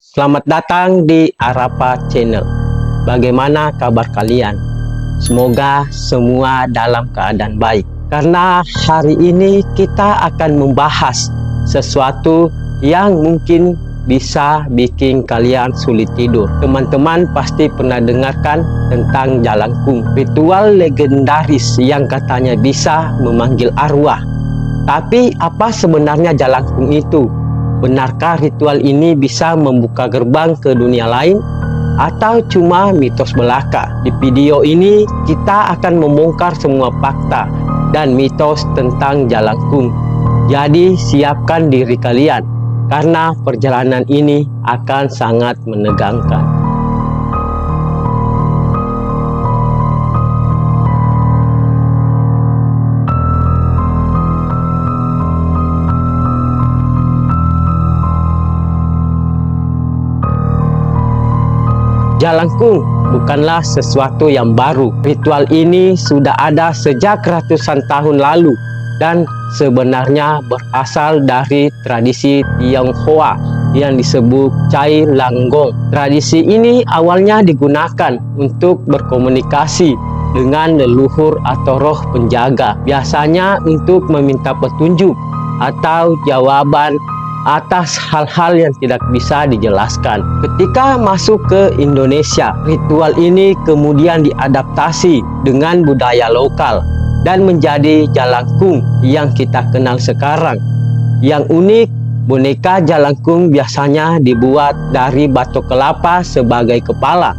Selamat datang di Arapa Channel. Bagaimana kabar kalian? Semoga semua dalam keadaan baik. Karena hari ini kita akan membahas sesuatu yang mungkin bisa bikin kalian sulit tidur. Teman-teman pasti pernah dengarkan tentang Jalangkung, ritual legendaris yang katanya bisa memanggil arwah. Tapi apa sebenarnya Jalangkung itu? Benarkah ritual ini bisa membuka gerbang ke dunia lain? Atau cuma mitos belaka? Di video ini kita akan membongkar semua fakta dan mitos tentang Jalangkung. Jadi siapkan diri kalian, karena perjalanan ini akan sangat menegangkan. Jalangkung bukanlah sesuatu yang baru. Ritual ini sudah ada sejak ratusan tahun lalu dan sebenarnya berasal dari tradisi Tionghoa yang disebut Cai Langgong. Tradisi ini awalnya digunakan untuk berkomunikasi dengan leluhur atau roh penjaga, biasanya untuk meminta petunjuk atau jawaban atas hal-hal yang tidak bisa dijelaskan. Ketika masuk ke Indonesia, ritual ini kemudian diadaptasi dengan budaya lokal dan menjadi Jalangkung yang kita kenal sekarang. Yang unik, boneka Jalangkung biasanya dibuat dari batok kelapa sebagai kepala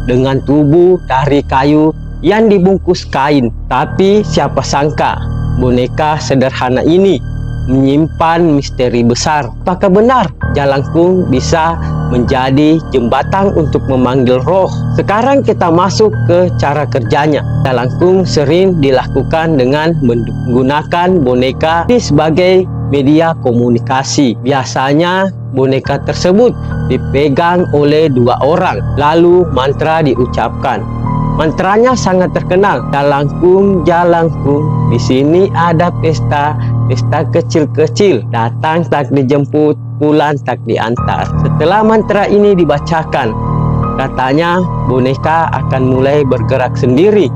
dengan tubuh dari kayu yang dibungkus kain. Tapi siapa sangka boneka sederhana ini menyimpan misteri besar. Apakah benar Jalangkung bisa menjadi jembatan untuk memanggil roh? Sekarang kita masuk ke cara kerjanya. Jalangkung sering dilakukan dengan menggunakan boneka sebagai media komunikasi. Biasanya boneka tersebut dipegang oleh dua orang, lalu mantra diucapkan. Mantranya sangat terkenal. Jalangkung, Jalangkung, di sini ada pesta, pesta kecil-kecil. Datang tak dijemput, pulang tak diantar. Setelah mantra ini dibacakan, katanya boneka akan mulai bergerak sendiri,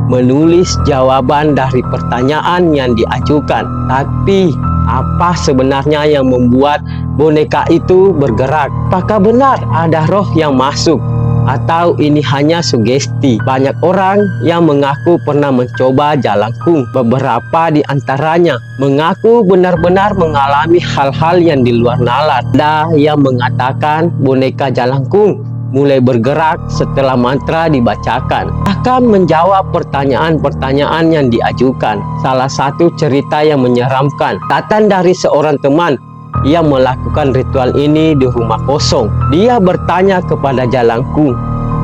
menulis jawaban dari pertanyaan yang diajukan. Tapi apa sebenarnya yang membuat boneka itu bergerak? Apakah benar ada roh yang masuk? Atau ini hanya sugesti? Banyak orang yang mengaku pernah mencoba Jalangkung. Beberapa di antaranya mengaku benar-benar mengalami hal-hal yang di luar nalar. Ada yang mengatakan boneka Jalangkung mulai bergerak setelah mantra dibacakan, akan menjawab pertanyaan-pertanyaan yang diajukan. Salah satu cerita yang menyeramkan datang dari seorang teman yang melakukan ritual ini di rumah kosong. Dia bertanya kepada Jalangkung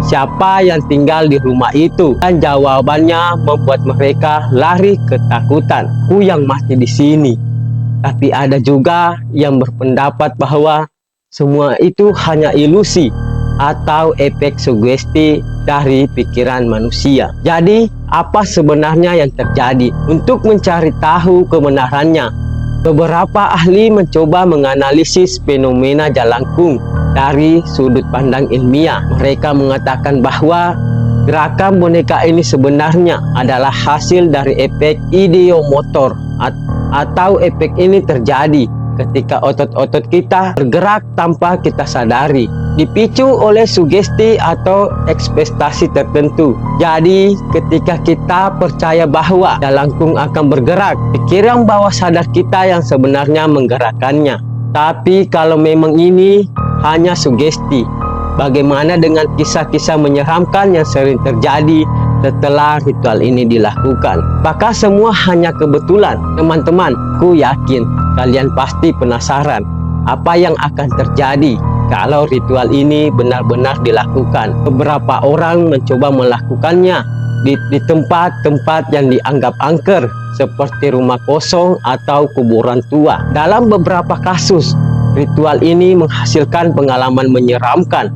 siapa yang tinggal di rumah itu, dan jawabannya membuat mereka lari ketakutan. Ku yang mati di sini. Tapi ada juga yang berpendapat bahwa semua itu hanya ilusi atau efek sugesti dari pikiran manusia. Jadi apa sebenarnya yang terjadi? Untuk mencari tahu kebenarannya, beberapa ahli mencoba menganalisis fenomena Jalangkung dari sudut pandang ilmiah. Mereka mengatakan bahwa gerakan boneka ini sebenarnya adalah hasil dari efek ideomotor, atau efek ini terjadi ketika otot-otot kita bergerak tanpa kita sadari, dipicu oleh sugesti atau ekspektasi tertentu. Jadi ketika kita percaya bahwa Jalangkung akan bergerak, pikiran bawah sadar kita yang sebenarnya menggerakkannya. Tapi kalau memang ini hanya sugesti, bagaimana dengan kisah-kisah menyeramkan yang sering terjadi setelah ritual ini dilakukan? Apakah semua hanya kebetulan? Teman-teman, ku yakin kalian pasti penasaran apa yang akan terjadi kalau ritual ini benar-benar dilakukan. Beberapa orang mencoba melakukannya di tempat-tempat yang dianggap angker, seperti rumah kosong atau kuburan tua. Dalam beberapa kasus, ritual ini menghasilkan pengalaman menyeramkan,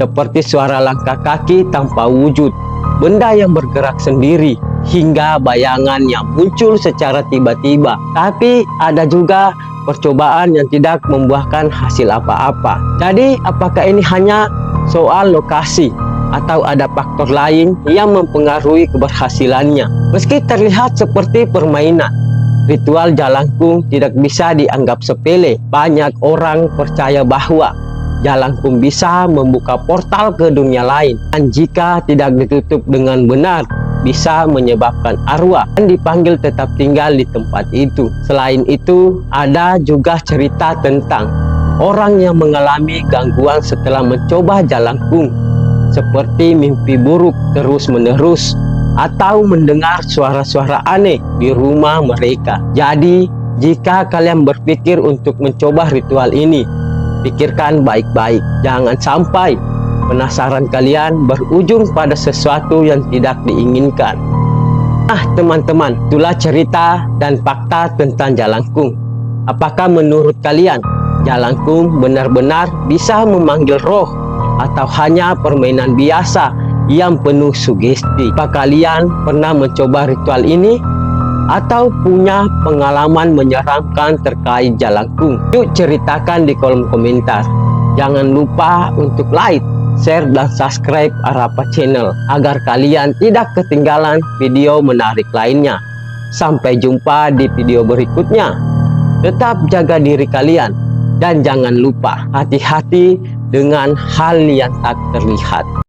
seperti suara langkah kaki tanpa wujud, benda yang bergerak sendiri, hingga bayangan yang muncul secara tiba-tiba. Tapi ada juga percobaan yang tidak membuahkan hasil apa-apa. Jadi apakah ini hanya soal lokasi atau ada faktor lain yang mempengaruhi keberhasilannya? Meski terlihat seperti permainan, ritual Jalangkung tidak bisa dianggap sepele. Banyak orang percaya bahwa Jalangkung bisa membuka portal ke dunia lain, dan jika tidak ditutup dengan benar, bisa menyebabkan arwah dan dipanggil tetap tinggal di tempat itu. Selain itu, ada juga cerita tentang orang yang mengalami gangguan setelah mencoba Jalangkung, seperti mimpi buruk terus-menerus atau mendengar suara-suara aneh di rumah mereka. Jadi, jika kalian berpikir untuk mencoba ritual ini, pikirkan baik-baik. Jangan sampai penasaran kalian berujung pada sesuatu yang tidak diinginkan. Nah teman-teman, itulah cerita dan fakta tentang Jalangkung. Apakah menurut kalian Jalangkung benar-benar bisa memanggil roh atau hanya permainan biasa yang penuh sugesti? Apa kalian pernah mencoba ritual ini atau punya pengalaman menyeramkan terkait Jalangkung? Yuk ceritakan di kolom komentar. Jangan lupa untuk like, share, dan subscribe Arapa Channel agar kalian tidak ketinggalan video menarik lainnya. Sampai jumpa di video berikutnya. Tetap jaga diri kalian dan jangan lupa hati-hati dengan hal yang tak terlihat.